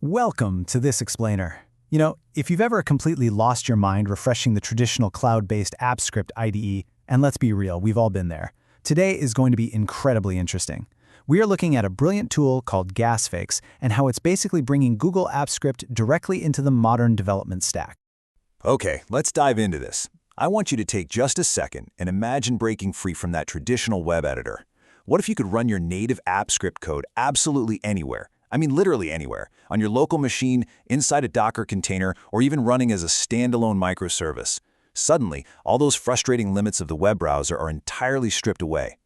Welcome to this explainer. If you've ever completely lost your mind refreshing the traditional cloud-based AppScript IDE, and let's be real, we've all been there, today is going to be incredibly interesting. We are looking at a brilliant tool called GasFakes and how it's basically bringing Google AppScript directly into the modern development stack. Okay, let's dive into this. I want you to take just a second and imagine breaking free from that traditional web editor. What if you could run your native AppScript code absolutely anywhere? I mean literally anywhere, on your local machine, inside a Docker container, or even running as a standalone microservice. Suddenly, all those frustrating limits of the web browser are entirely stripped away.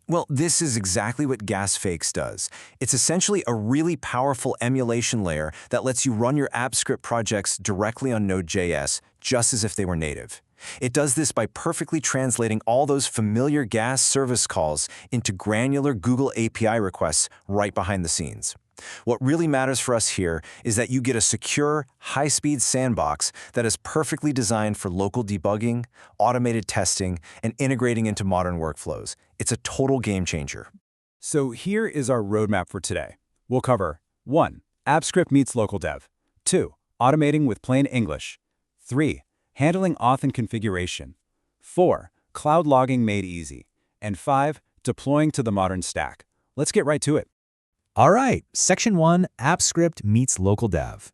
Well, this is exactly what GasFakes does. It's essentially a really powerful emulation layer that lets you run your AppScript projects directly on Node.js, just as if they were native. It does this by perfectly translating all those familiar Gas service calls into granular Google API requests right behind the scenes. What really matters for us here is that you get a secure, high-speed sandbox that is perfectly designed for local debugging, automated testing, and integrating into modern workflows. It's a total game changer. So here is our roadmap for today. We'll cover 1. AppScript meets local dev. 2. Automating with plain English. 3. Handling auth and configuration. 4. Cloud logging made easy. And 5. Deploying to the modern stack. Let's get right to it. All right, Section 1, AppScript meets local dev.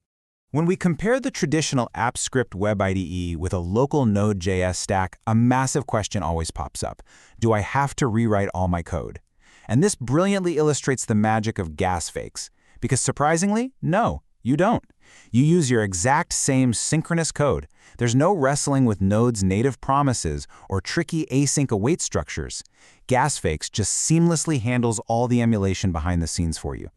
When we compare the traditional AppScript web IDE with a local Node.js stack, a massive question always pops up. Do I have to rewrite all my code? And this brilliantly illustrates the magic of GasFakes. Because surprisingly, no, you don't. You use your exact same synchronous code. There's no wrestling with Node's native promises or tricky async await structures. GasFakes just seamlessly handles all the emulation behind the scenes for you.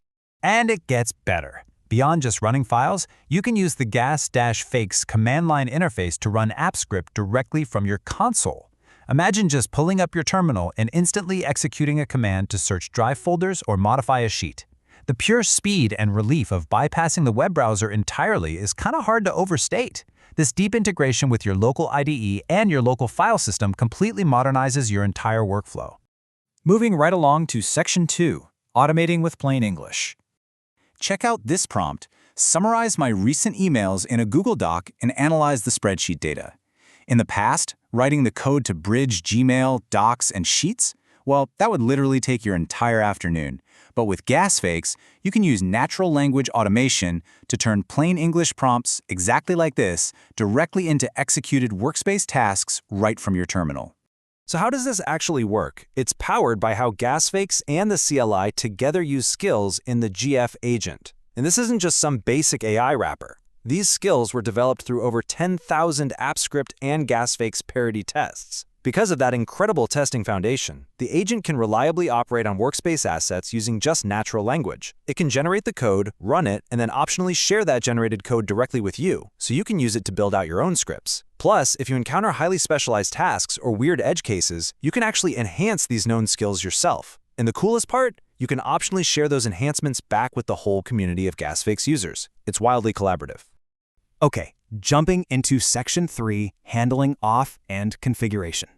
And it gets better. Beyond just running files, you can use the gas-fakes command line interface to run AppScript directly from your console. Imagine just pulling up your terminal and instantly executing a command to search drive folders or modify a sheet. The pure speed and relief of bypassing the web browser entirely is kind of hard to overstate. This deep integration with your local IDE and your local file system completely modernizes your entire workflow. Moving right along to Section 2, Automating with Plain English. Check out this prompt: summarize my recent emails in a Google Doc and analyze the spreadsheet data. In the past, writing the code to bridge Gmail, Docs, and Sheets? Well, that would literally take your entire afternoon. But with GasFakes, you can use natural language automation to turn plain English prompts exactly like this directly into executed Workspace tasks right from your terminal. So how does this actually work? It's powered by how GasFakes and the CLI together use skills in the GF agent. And this isn't just some basic AI wrapper. These skills were developed through over 10,000 AppScript and GasFakes parity tests. Because of that incredible testing foundation, the agent can reliably operate on Workspace assets using just natural language. It can generate the code, run it, and then optionally share that generated code directly with you, so you can use it to build out your own scripts. Plus, if you encounter highly specialized tasks or weird edge cases, you can actually enhance these known skills yourself. And the coolest part? You can optionally share those enhancements back with the whole community of GasFakes users. It's wildly collaborative. Okay, jumping into Section 3, Handling Auth and Configuration.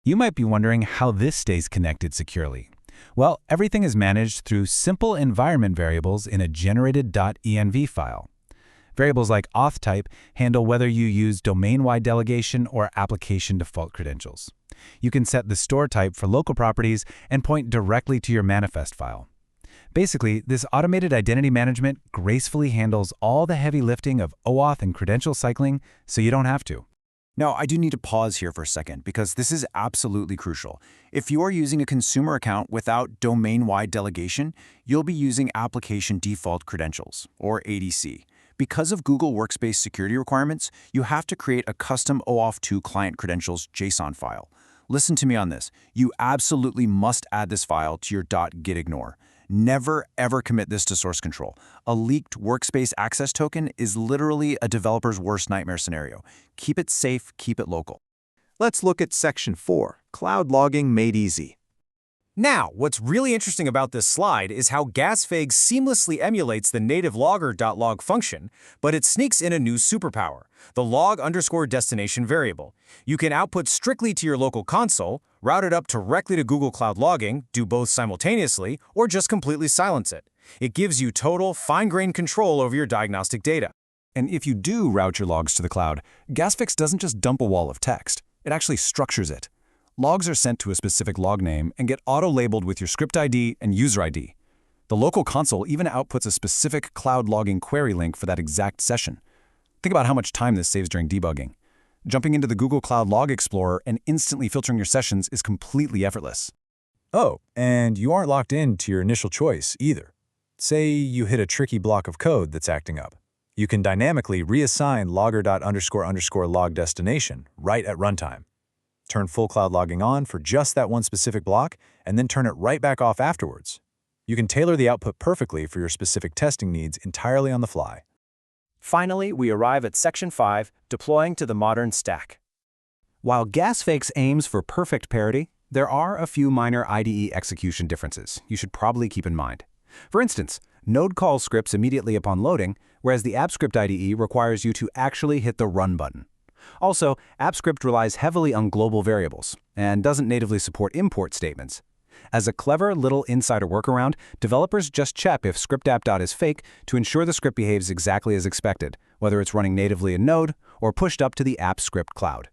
You might be wondering how this stays connected securely. Well, everything is managed through simple environment variables in a generated .env file. Variables like auth type handle whether you use domain-wide delegation or application default credentials. You can set the store type for local properties and point directly to your manifest file. Basically, this automated identity management gracefully handles all the heavy lifting of OAuth and credential cycling, so you don't have to. Now, I do need to pause here for a second because this is absolutely crucial. If you are using a consumer account without domain-wide delegation, you'll be using application default credentials, or ADC. Because of Google Workspace security requirements, you have to create a custom OAuth2 client credentials JSON file. Listen to me on this. You absolutely must add this file to your .gitignore. Never, ever commit this to source control. A leaked Workspace access token is literally a developer's worst nightmare scenario. Keep it safe, keep it local. Let's look at Section 4, Cloud Logging Made Easy. Now, what's really interesting about this slide is how GasFakes seamlessly emulates the native logger.log function, but it sneaks in a new superpower, the log_destination variable. You can output strictly to your local console, route it up directly to Google Cloud Logging, do both simultaneously, or just completely silence it. It gives you total, fine-grained control over your diagnostic data. And if you do route your logs to the cloud, Gasfix doesn't just dump a wall of text. It actually structures it. Logs are sent to a specific log name and get auto-labeled with your script ID and user ID. The local console even outputs a specific cloud logging query link for that exact session. Think about how much time this saves during debugging. Jumping into the Google Cloud Log Explorer and instantly filtering your sessions is completely effortless. Oh, and you aren't locked in to your initial choice either. Say you hit a tricky block of code that's acting up. You can dynamically reassign logger.__log destination right at runtime. Turn full cloud logging on for just that one specific block, and then turn it right back off afterwards. You can tailor the output perfectly for your specific testing needs entirely on the fly. Finally, we arrive at Section 5, deploying to the modern stack. While Gasfix aims for perfect parity, there are a few minor IDE execution differences you should probably keep in mind. For instance, Node calls scripts immediately upon loading, whereas the AppScript IDE requires you to actually hit the Run button. Also, AppScript relies heavily on global variables and doesn't natively support import statements. As a clever little insider workaround, developers just check if scriptapp. Is fake to ensure the script behaves exactly as expected, whether it's running natively in Node or pushed up to the AppScript cloud.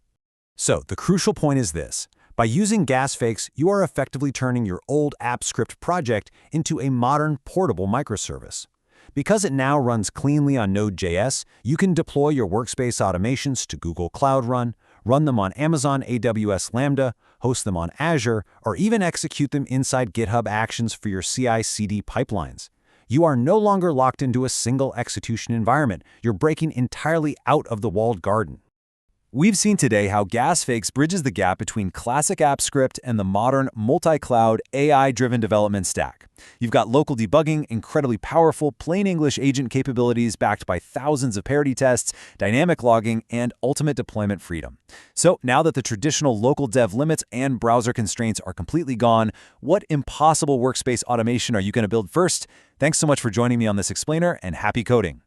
So, the crucial point is this. By using Gasfix, you are effectively turning your old AppScript project into a modern, portable microservice. Because it now runs cleanly on Node.js, you can deploy your Workspace automations to Google Cloud run them on Amazon AWS Lambda, host them on Azure, or even execute them inside GitHub Actions for your CI/CD pipelines. You are no longer locked into a single execution environment. You're breaking entirely out of the walled garden. We've seen today how Gasfix bridges the gap between classic AppScript and the modern multi-cloud AI-driven development stack. You've got local debugging, incredibly powerful plain English agent capabilities backed by thousands of parity tests, dynamic logging, and ultimate deployment freedom. So now that the traditional local dev limits and browser constraints are completely gone, what impossible workspace automation are you going to build first? Thanks so much for joining me on this explainer, and happy coding!